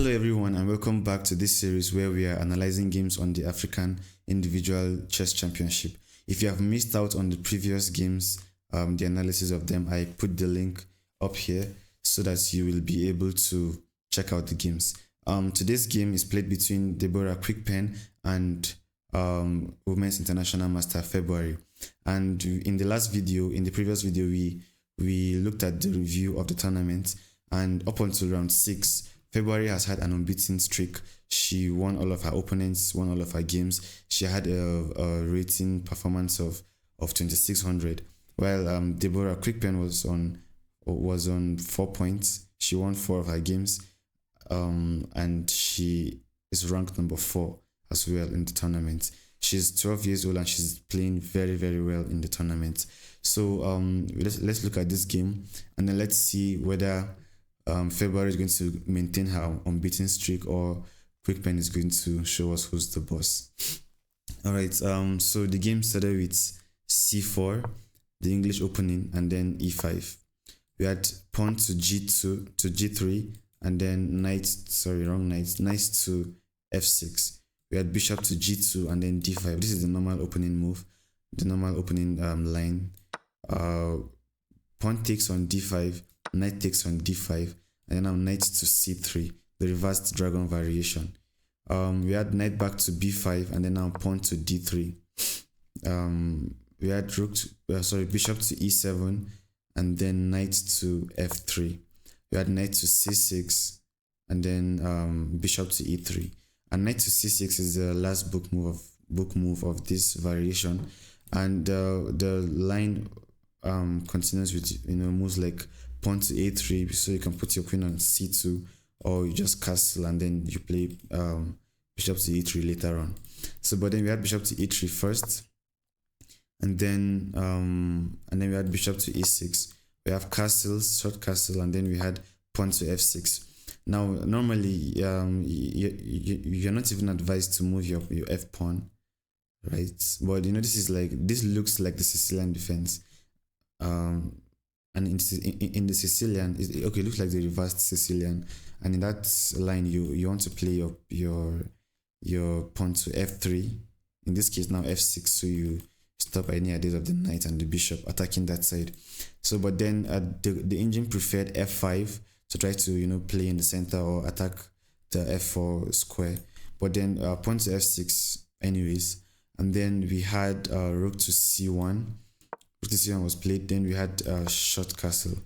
Hello everyone and welcome back to this series where we are analyzing games on the African Individual Chess Championship. If you have missed out on the previous games, the analysis of them, I put the link up here so that you will be able to check out the games. Today's game is played between Deborah Quickpen and Women's International Master February. And in the previous video, we looked at the review of the tournament, and up until round 6, February has had an unbeaten streak. She won all of her opponents, won all of her games. She had a rating performance of 2600, while Deborah Quickpen was on 4 points. She won 4 of her games, and she is ranked number 4 as well in the tournament. She's 12 years old and she's playing very, very well in the tournament. So let's look at this game and then let's see whether February is going to maintain her unbeaten streak or Quickpen is going to show us who's the boss. Alright, so the game started with c4, the English opening, and then e5. We had pawn to g2 to g3, and then knight to f6. We had bishop to g2 and then d5. This is the normal opening move, the normal opening line. Pawn takes on d5, knight takes on d5, and then now knight to c3, the reversed dragon variation. We had knight back to b5, and then now pawn to d3. We had bishop to e7, and then knight to f3. We had knight to c6, and then bishop to e3. And knight to c6 is the last book move of this variation, and the line continues with moves like pawn to a3, so you can put your queen on c2, or you just castle and then you play bishop to e3 later on. But then we had bishop to e3 first, and then we had bishop to e6. We have castles, short castle, and then we had pawn to f6. Now normally you're not even advised to move your f pawn, right? But this looks like the Sicilian defense. And in the Sicilian, it looks like the reversed Sicilian, and in that line you want to play your pawn to f3, in this case now f6, so you stop any ideas of the knight and the bishop attacking that side. But then the engine preferred f5 to try to play in the center or attack the f4 square, but then pawn to f6 anyways. And then we had rook to c1. This one was played. Then we had short castle.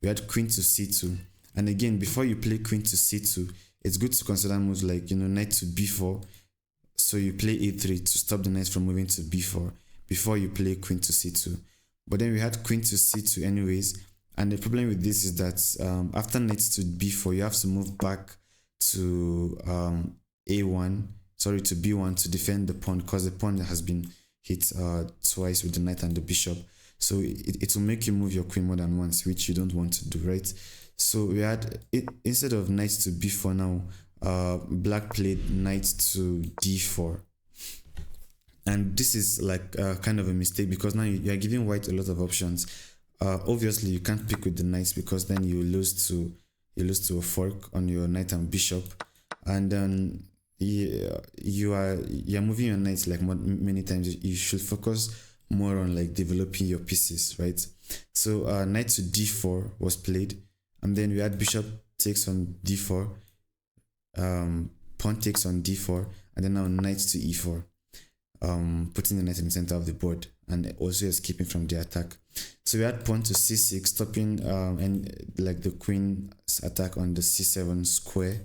We had queen to c2, and again, before you play queen to c2, it's good to consider moves like knight to b4, so you play a3 to stop the knight from moving to b4 before you play queen to c2. But then we had queen to c2 anyways, and the problem with this is that after knight to b4, you have to move back to to b1 to defend the pawn, because the pawn has been hit twice with the knight and the bishop. So it will make you move your queen more than once, which you don't want to do, right? So we had instead of knight to b4 now, black played knight to d4, and this is like kind of a mistake, because now you are giving white a lot of options. Obviously you can't pick with the knights, because then you lose to a fork on your knight and bishop, and then you're moving your knights like many times. You should focus more on like developing your pieces, right? So knight to d4 was played, and then we had bishop takes on d4, pawn takes on d4, and then now knight to e4, putting the knight in the center of the board and also escaping from the attack. So we had pawn to c6, stopping and like the queen's attack on the c7 square,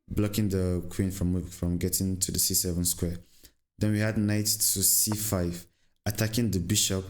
blocking the queen from getting to the c7 square. Then we had knight to c5, attacking the bishop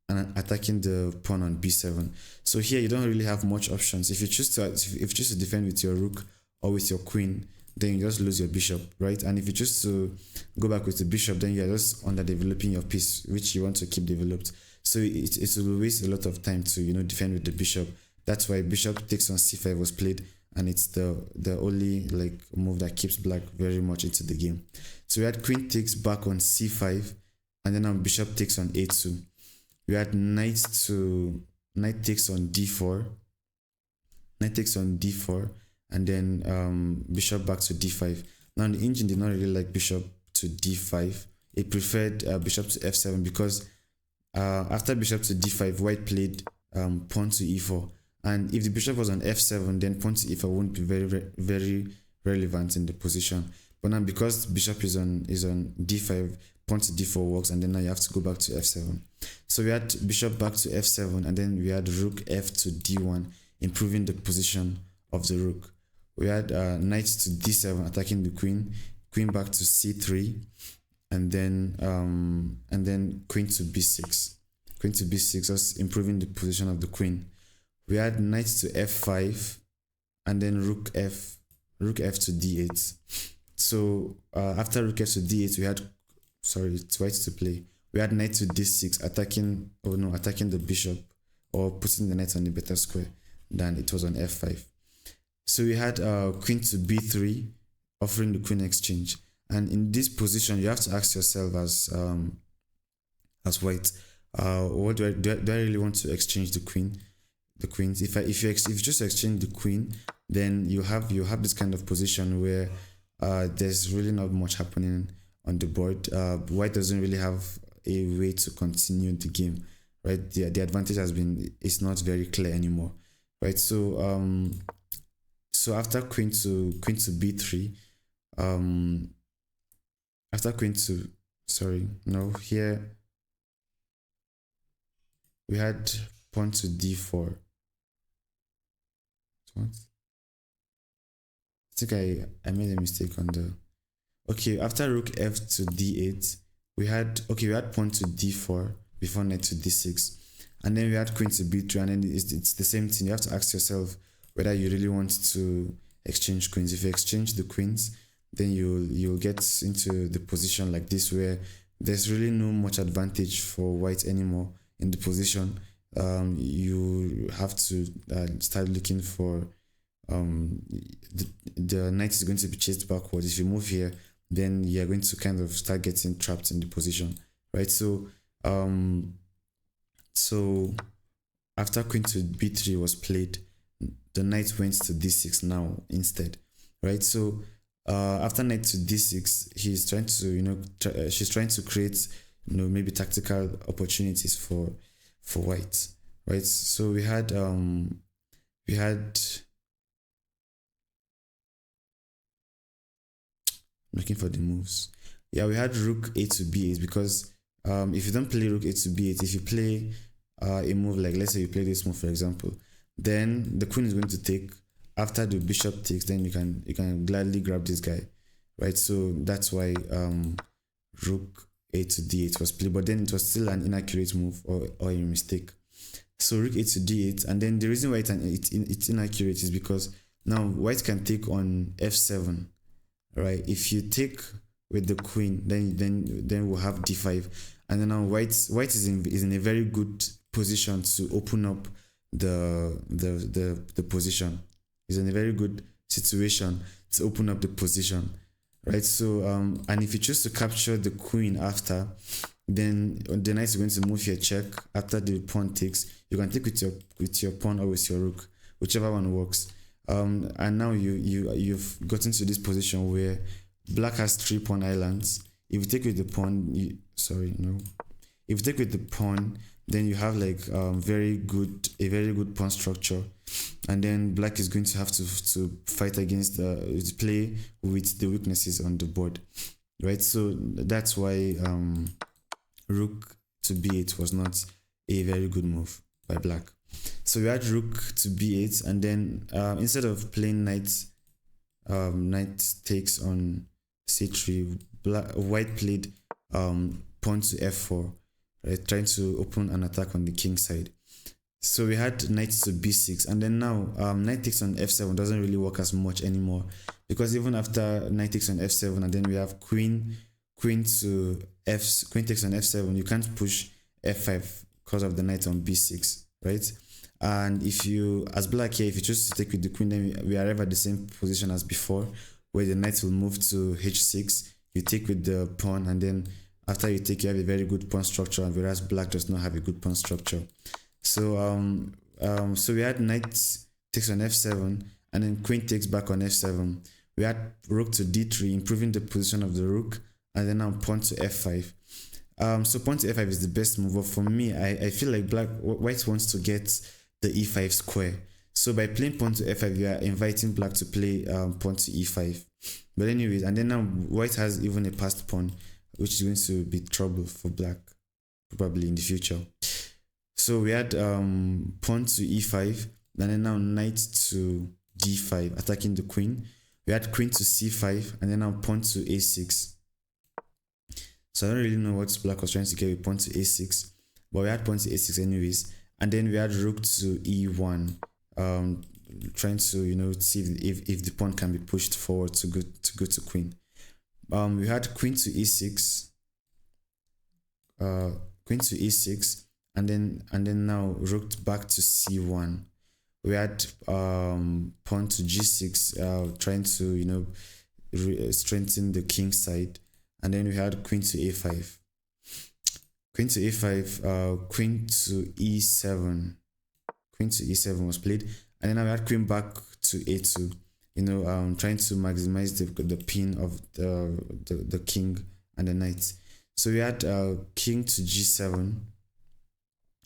and attacking the pawn on b7. So here you don't really have much options. If you choose to defend with your rook or with your queen, then you just lose your bishop, right? And if you choose to go back with the bishop, then you're just underdeveloping your piece, which you want to keep developed. So it will waste a lot of time to defend with the bishop. That's why bishop takes on c5 was played, and it's the only like move that keeps black very much into the game. So we had queen takes back on c5, and then now bishop takes on a2. We had knight takes on d4, and then bishop back to d5. Now the engine did not really like bishop to d5. It preferred bishop to f7 because after bishop to d5, white played pawn to e4, and if the bishop was on f7, then pawn to e4 won't be very relevant in the position. But now because bishop is on d5, pawn to d4 works, and then now you have to go back to f7. So we had bishop back to f7, and then we had rook f to d1, improving the position of the rook. We had knight to d7, attacking the queen, queen back to c3, and then queen to b6. Queen to b6, thus improving the position of the queen. We had knight to f5, and then rook f to d8. So after rook f to d8, we had, sorry, it's white to play. We had knight to d6, attacking the bishop, or putting the knight on the better square than it was on f5. So we had queen to b3, offering the queen exchange. And in this position, you have to ask yourself as white, what do I really want to exchange the queen? The queens. If you just exchange the queen, then you have this kind of position where there's really not much happening on the board. White doesn't really have a way to continue the game, right? The advantage it's not very clear anymore, right? So so after queen to b3, after queen to, sorry, no, here we had pawn to d4. What? I think I made a mistake on the, okay, after rook f to d8, we had pawn to d4 before knight to d6, and then we had queen to b3, and then it's the same thing. You have to ask yourself whether you really want to exchange queens. If you exchange the queens, then you'll get into the position like this where there's really no much advantage for white anymore in the position. You have to start looking for the knight is going to be chased backwards. If you move here, then you're going to kind of start getting trapped in the position, right? So so after queen to b3 was played, the knight went to d6 now instead, right? So after knight to d6, she's trying to create maybe tactical opportunities for white, right? So we had looking for the moves. Yeah, we had rook a to b8, because if you don't play rook a to b8, if you play a move like, let's say you play this move for example, then the queen is going to take. After the bishop takes, then you can gladly grab this guy, right? So that's why rook a to d8 was played, but then it was still an inaccurate move or a mistake. So rook a to d8, and then the reason why it's inaccurate is because now white can take on f7, right? If you take with the queen, then we'll have d5, and then now white is in a very good position to open up the position. Is in a very good situation to open up the position, right? So and if you choose to capture the queen after, then the knight is going to move here, check. After the pawn takes, you can take with your pawn or with your rook, whichever one works. And now you've gotten to this position where black has 3 pawn islands. If you take with the pawn, if you take with the pawn, then you have like a very good pawn structure, and then black is going to have to fight against to play with the weaknesses on the board, right? So that's why rook to b8 was not a very good move by black. So we had rook to b8, and then instead of playing knight takes on c3, white played pawn to f4, right, trying to open an attack on the king side. So we had knight to b6, and then now knight takes on f7 doesn't really work as much anymore, because even after knight takes on f7, and then we have queen takes on f7, you can't push f5 because of the knight on b6, right? And if you, as black here, if you choose to take with the queen, then we arrive at the same position as before, where the knight will move to h6, you take with the pawn, and then after you take, you have a very good pawn structure, whereas black does not have a good pawn structure. So so we had knight takes on f7, and then queen takes back on f7. We had rook to d3, improving the position of the rook, and then now pawn to f5. So pawn to f5 is the best move, but for me, I feel like white wants to get the e5 square. So by playing pawn to f5, you are inviting black to play pawn to e5. But anyways, and then now white has even a passed pawn, which is going to be trouble for black probably in the future. So we had pawn to e5, and then now knight to d5, attacking the queen. We had queen to c5, and then now pawn to a6. So I don't really know what black was trying to get with pawn to a6, but we had pawn to a6 anyways. And then we had rook to e1, trying to see if the pawn can be pushed forward to go to queen. We had queen to e6, and then now rook back to c1. We had pawn to g6, trying to strengthen the king side, and then we had queen to a5. Queen to a5, queen to e7. Queen to e7 was played, and then now we had queen back to a2. Trying to maximize the pin of the king and the knight. So we had king to g7.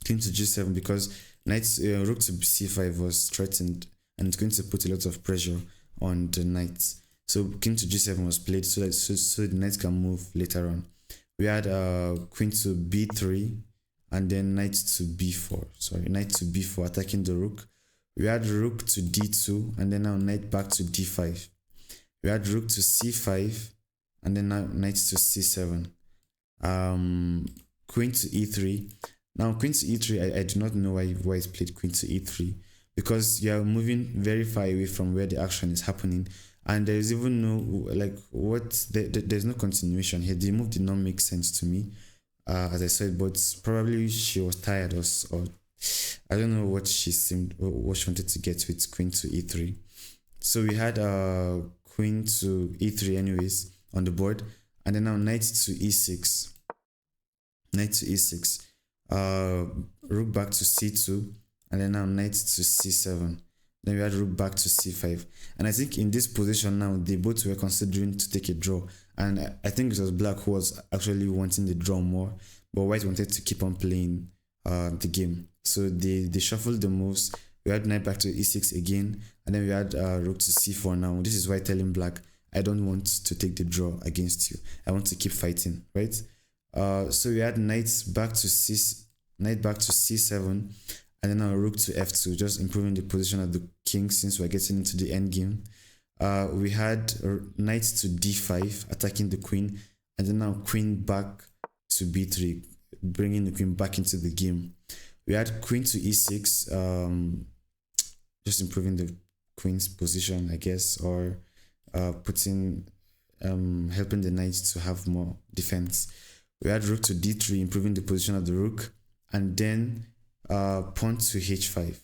King to g7 because rook to c5 was threatened, and it's going to put a lot of pressure on the knight. So king to g7 was played so the knight can move later on. We had queen to b3, and then knight to b4. Knight to b4, attacking the rook. We had rook to d2, and then now knight back to d5. We had rook to c5, and then now knight to c7. Queen to e3. Now queen to e3, I do not know why white played queen to e3, because you are moving very far away from where the action is happening, and there is even no there's no continuation here. The move did not make sense to me, as I said, but probably she was tired or I don't know what she wanted to get with queen to e3. So we had queen to e3 anyways on the board, and then now knight to e6. Knight to e6. Rook back to c2, and then now knight to c7. Then we had rook back to c5. And I think in this position now, they both were considering to take a draw. And I think it was black who was actually wanting the draw more, but white wanted to keep on playing the game. So they shuffled the moves. We had knight back to e6 again, and then we had rook to c4 now. This is white telling black, I don't want to take the draw against you. I want to keep fighting, right? So we had knight back to c7, and then now rook to f2, just improving the position of the king since we're getting into the end game. We had knight to d5, attacking the queen, and then now queen back to b3, bringing the queen back into the game. We had queen to e6, just improving the queen's position, I guess, or helping the knight to have more defense. We had rook to d3, improving the position of the rook, and then pawn to h5.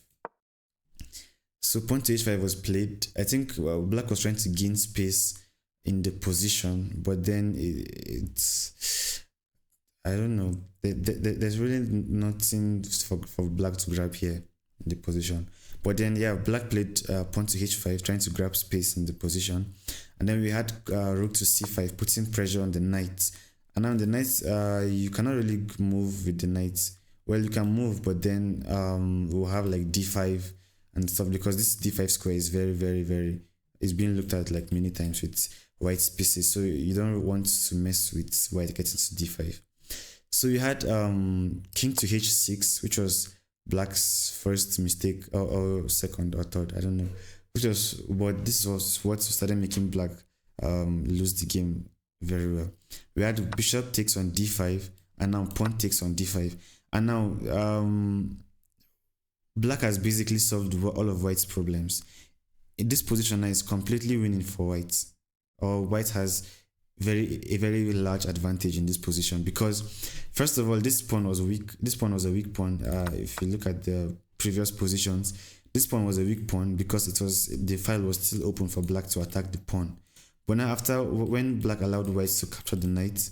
So pawn to h5 was played. I think black was trying to gain space in the position, but then it's I don't know. There's really nothing for black to grab here in the position. But then yeah, black played pawn to h5, trying to grab space in the position, and then we had rook to c5, putting pressure on the knight. And now the knight, you cannot really move with the knight. Well, you can move, but then we'll have like d5 and stuff, because this d5 square is very, very, very, it's being looked at like many times with white's pieces. So you don't want to mess with white getting to d5. So you had king to h6, which was black's first mistake, or second or third, I don't know. But this was what started making black lose the game very well. We had bishop takes on d5, and now pawn takes on d5, and now black has basically solved all of white's problems. In this position now is completely winning for white, or white has a very large advantage in this position, because first of all, this pawn was weak. This pawn was a weak pawn. If you look at the previous positions, this pawn was a weak pawn because the file was still open for black to attack the pawn. But now when black allowed white to capture the knight,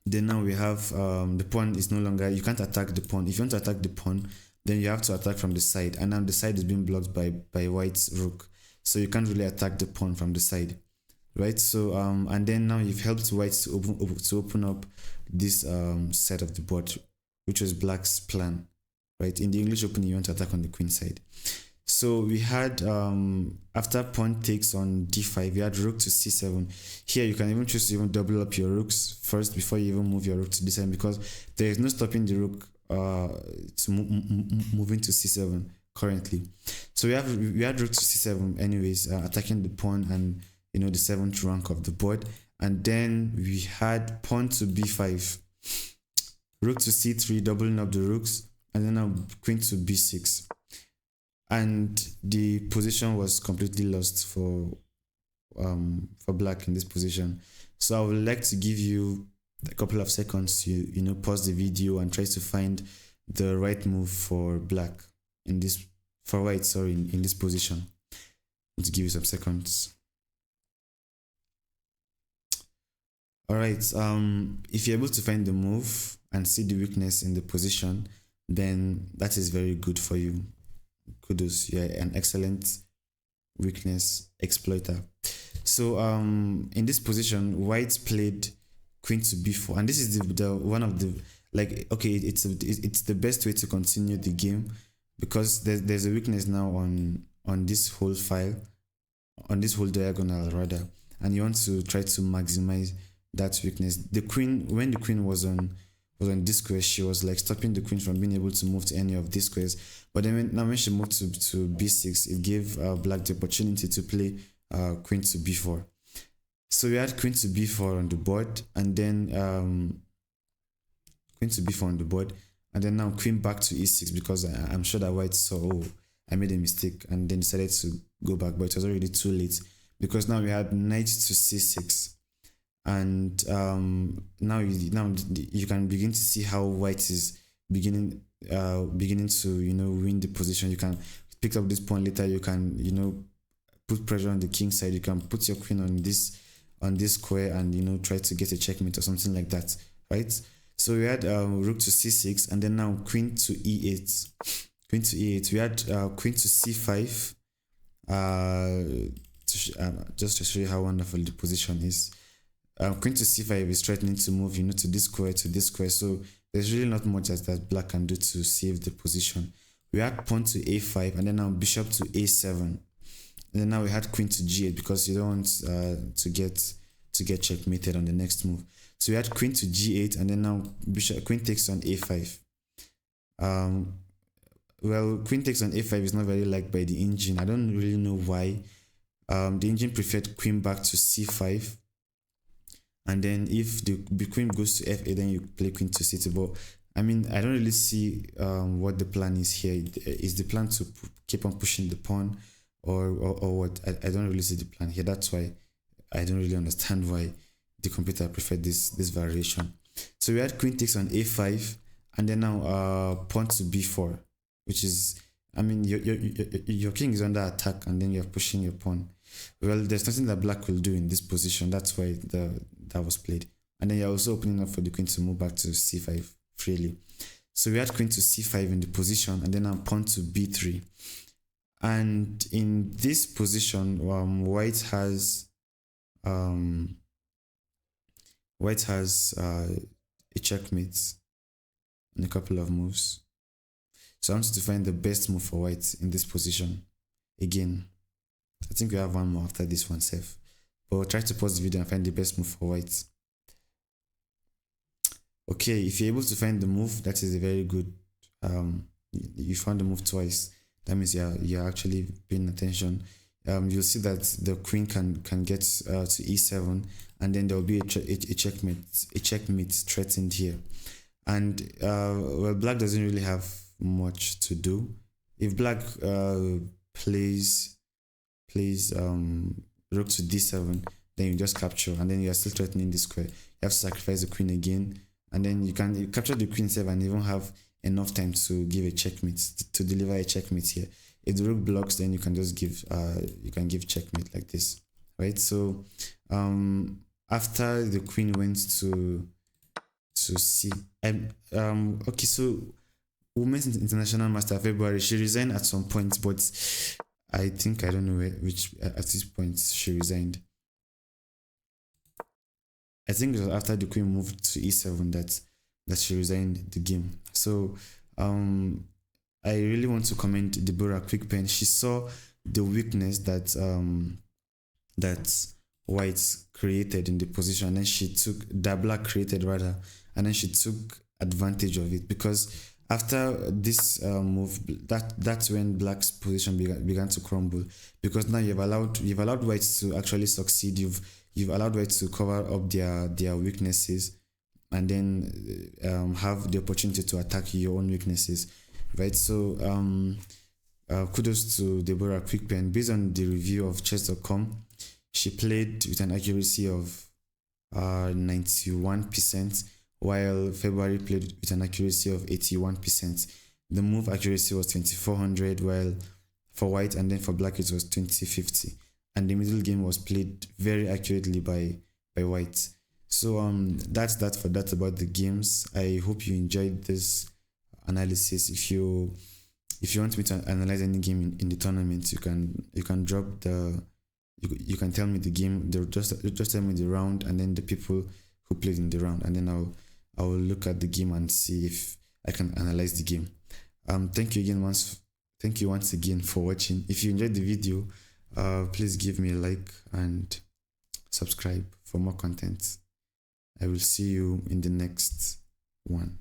then now we have the pawn is no longer, you can't attack the pawn. If you want to attack the pawn, then you have to attack from the side, and now the side is being blocked by white's rook, so you can't really attack the pawn from the side, right? So and then now you've helped white to open up this side of the board, which was black's plan, right? In the English Open, you want to attack on the queen side. So we had after pawn takes on d5, you had rook to c7. Here you can even choose to even double up your rooks first before you even move your rook to d7, because there is no stopping the rook to moving to c7 currently. So we had rook to c7 anyways, attacking the pawn and the 7th rank of the board. And then we had pawn to b5, rook to c3, doubling up the rooks, and then now queen to b6. And the position was completely lost for black in this position. So I would like to give you a couple of seconds to pause the video and try to find the right move for black in this in this position. Let's give you some seconds. All right. If you're able to find the move and see the weakness in the position, then that is very good for you. Kudos, you're an excellent weakness exploiter. So in this position, white played queen to b4, and this is the one of the, like, okay, it's the best way to continue the game, because there's a weakness now on this whole file, on this whole diagonal rather, and you want to try to maximize that weakness. The queen, when the queen was on this square, she was like stopping the queen from being able to move to any of these squares. But then when she moved to b6, it gave black the opportunity to play queen to b4. So we had queen to b4 on the board, and then queen to b4 on the board, and then now queen back to e6, because I'm sure that white saw, oh, I made a mistake, and then decided to go back, but it was already too late, because now we had knight to c6. And now you can begin to see how white is beginning to win the position. You can pick up this pawn later. You can put pressure on the king side. You can put your queen on this square and try to get a checkmate or something like that, right? So we had rook to c6, and then now queen to e8. Queen to e8. We had queen to c5. Just to show you how wonderful the position is. Queen to c5 is threatening to move to this square, so there's really not much that black can do to save the position. We had pawn to a5, and then now bishop to a7, and then now we had queen to g8, because you don't want to get checkmated on the next move. So we had queen to g8, and then now queen takes on a5. Well, queen takes on a5 is not very liked by the engine. I don't really know why. The engine preferred queen back to c5. And then if the queen goes to f8, then you play queen to c2. But I mean, I don't really see what the plan is here. Is the plan to keep on pushing the pawn, or what? I don't really see the plan here. That's why I don't really understand why the computer preferred this variation. So we had queen takes on a5, and then now pawn to b4, which is, I mean, your king is under attack, and then you're pushing your pawn. Well, there's nothing that black will do in this position. That's why that was played. And then you're also opening up for the queen to move back to c5 freely. So we had queen to c5 in the position, and then pawn to b3. And in this position, white has a checkmate in a couple of moves. So I want you to find the best move for white in this position. Again, I think we have one more after this one, safe. But we'll try to pause the video and find the best move for white. Okay, if you're able to find the move, that is a very good. You found the move twice. That means you're actually paying attention. You'll see that the queen can get to e7, and then there will be a checkmate threatened here. And well, black doesn't really have much to do. If black plays rook to d7, then you just capture, and then you are still threatening the square. You have to sacrifice the queen again, and then you capture the queen itself and even have enough time to give a checkmate, to deliver a checkmate here. If the rook blocks, then you can just give checkmate like this, right? So after the queen went to c, okay, so women's international master February. She resigned at some point, but I think I don't know which at this point she resigned. I think it was after the queen moved to e7 that she resigned the game. So I really want to commend Deborah Quickpen. She saw the weakness that white created in the position, and then black created rather, and then she took advantage of it, because after this move, that's when black's position began to crumble, because now you've allowed whites to actually succeed. You've allowed whites to cover up their weaknesses, and then have the opportunity to attack your own weaknesses, right? So kudos to Deborah Quickpen. Based on the review of chess.com, she played with an accuracy of 91%, while February played with an accuracy of 81%. The move accuracy was 2400, while for white, and then for black it was 2050. And the middle game was played very accurately by white. So that's that for that about the games. I hope you enjoyed this analysis. If you want me to analyze any game in the tournament, you can drop the you can tell me the game. Just tell me the round and then the people who played in the round, and then I will look at the game and see if I can analyze the game. Thank you once again for watching. If you enjoyed the video, please give me a like and subscribe for more content. I will see you in the next one.